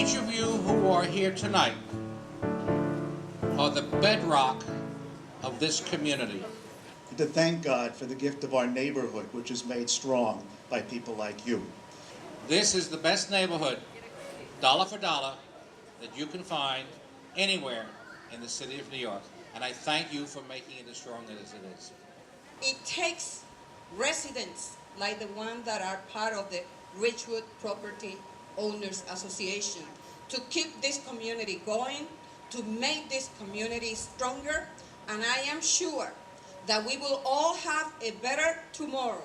Each of you who are here tonight are the bedrock of this community. To thank God for the gift of our neighborhood, which is made strong by people like you. This is the best neighborhood, dollar for dollar, that you can find anywhere in the city of New York. And I thank you for making it as strong as it is. It takes residents like the ones that are part of the Ridgewood Property Owners Association to keep this community going, to make this community stronger, and I am sure that we will all have a better tomorrow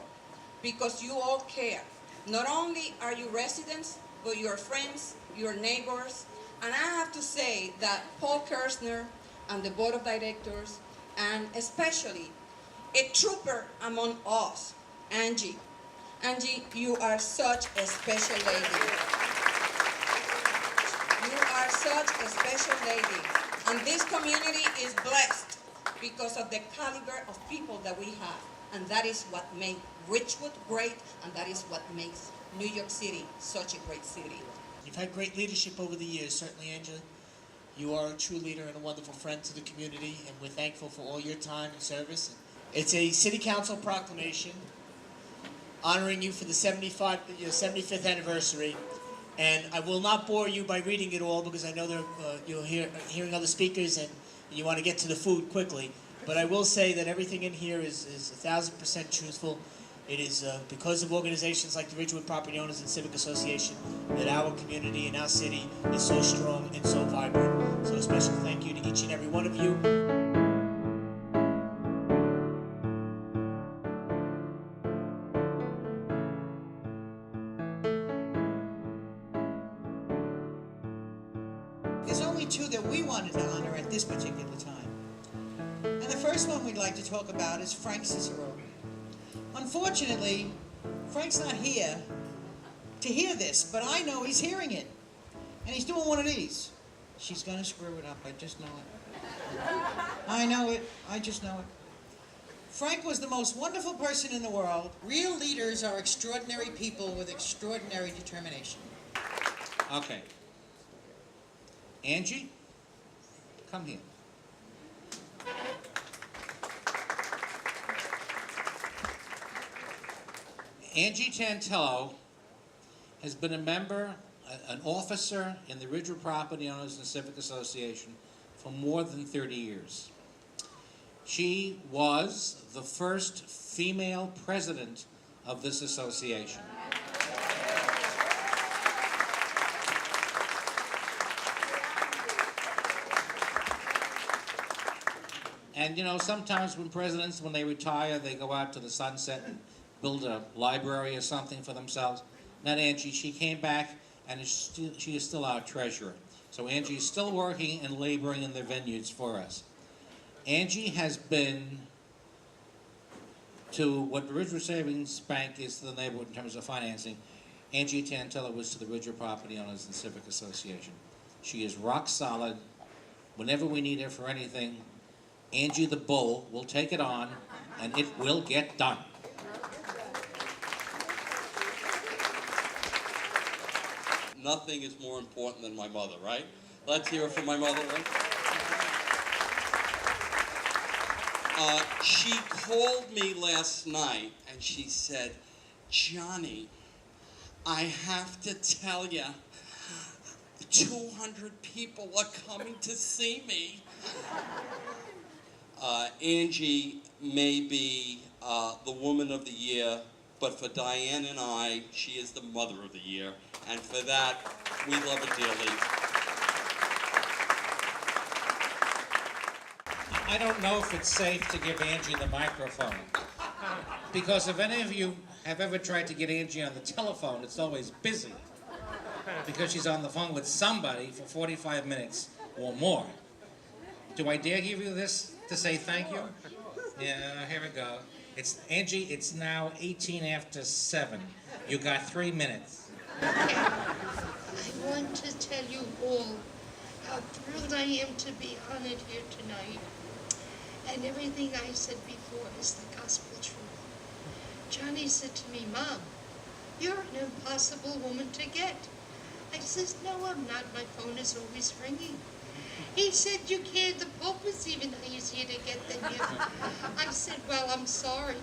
because you all care. Not only are you residents, but your friends, your neighbors, and I have to say that Paul Kersner and the board of directors, and especially a trooper among us, Angie. Angie, you are such a special lady. You are such a special lady. And this community is blessed because of the caliber of people that we have. And that is what makes Ridgewood great, and that is what makes New York City such a great city. You've had great leadership over the years, certainly, Angela. You are a true leader and a wonderful friend to the community, and we're thankful for all your time and service. It's a City Council proclamation honoring you for the 75th anniversary, and I will not bore you by reading it all because I know you're hearing other speakers and you want to get to the food quickly. But I will say that everything in here is 1,000% truthful. It is because of organizations like the Ridgewood Property Owners and Civic Association that our community and our city is so strong and so vibrant. So a special thank you to each and every one of you. There's only two that we wanted to honor at this particular time. And the first one we'd like to talk about is Frank Cicero. Unfortunately, Frank's not here to hear this, but I know he's hearing it. And he's doing one of these. She's gonna screw it up, I just know it. I know it, I just know it. Frank was the most wonderful person in the world. Real leaders are extraordinary people with extraordinary determination. Okay. Angie, come here. Angie Tantillo has been a member, an officer in the Ridgewood Property Owners and Civic Association for more than 30 years. She was the first female president of this association. And you know, sometimes when presidents, when they retire, they go out to the sunset and build a library or something for themselves. Not Angie, she came back and she is still our treasurer. So Angie is still working and laboring in the vineyards for us. Angie has been to what the Ridgewood Savings Bank is to the neighborhood in terms of financing. Angie Tantillo was to the Ridgewood Property Owners and Civic Association. She is rock solid. Whenever we need her for anything, Angie the Bull will take it on and it will get done. Nothing is more important than my mother, right? Let's hear it from my mother, right? She called me last night and she said, Johnny, I have to tell you, 200 people are coming to see me. Angie may be the woman of the year, but for Diane and I, she is the mother of the year. And for that, we love her dearly. I don't know if it's safe to give Angie the microphone. Because if any of you have ever tried to get Angie on the telephone, it's always busy. Because she's on the phone with somebody for 45 minutes or more. Do I dare give you this to say thank you? Yeah, here we go. It's Angie, it's now 18 after 7. You got 3 minutes. I want to tell you all how thrilled I am to be honored here tonight. And everything I said before is the gospel truth. Johnny said to me, Mom, you're an impossible woman to get. I says, no, I'm not. My phone is always ringing. He said, you can't. The Pope is even easier to get than you. I said, well, I'm sorry.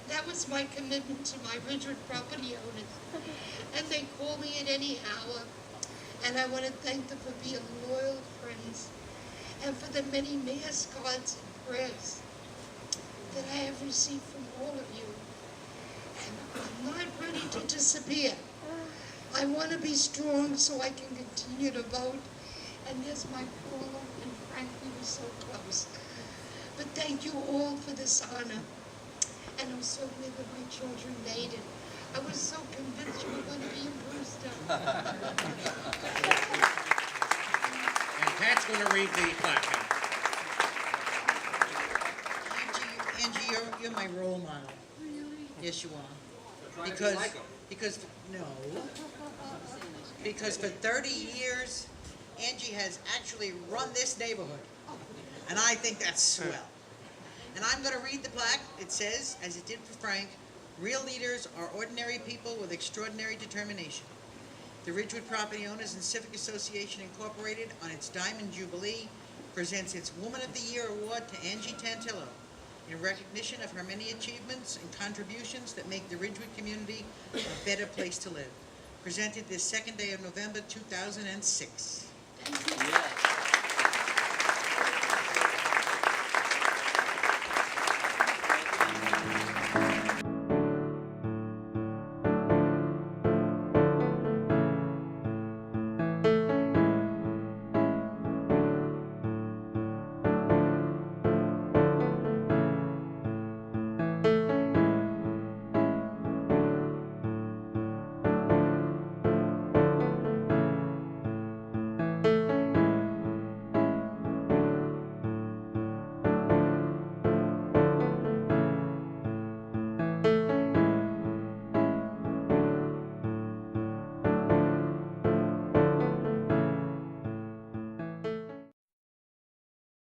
That was my commitment to my Ridgewood property owners. And they call me at any hour. And I want to thank them for being loyal friends and for the many mascots and prayers that I have received from all of you. And I'm not ready to disappear. I want to be strong so I can continue to vote. And there's my Paula and Frank, we were so close. But thank you all for this honor. And I'm so glad that my children made it. I was so convinced you were going to be in Brewster. And Pat's going to read the plaque. Angie, you're my role model. Really? Yes, you are. Because for 30 years, Angie has actually run this neighborhood. And I think that's swell. And I'm going to read the plaque. It says, as it did for Frank, real leaders are ordinary people with extraordinary determination. The Ridgewood Property Owners and Civic Association Incorporated, on its Diamond Jubilee, presents its Woman of the Year Award to Angie Tantillo in recognition of her many achievements and contributions that make the Ridgewood community a better place to live. Presented this second day of November 2006. Thank you. Yes.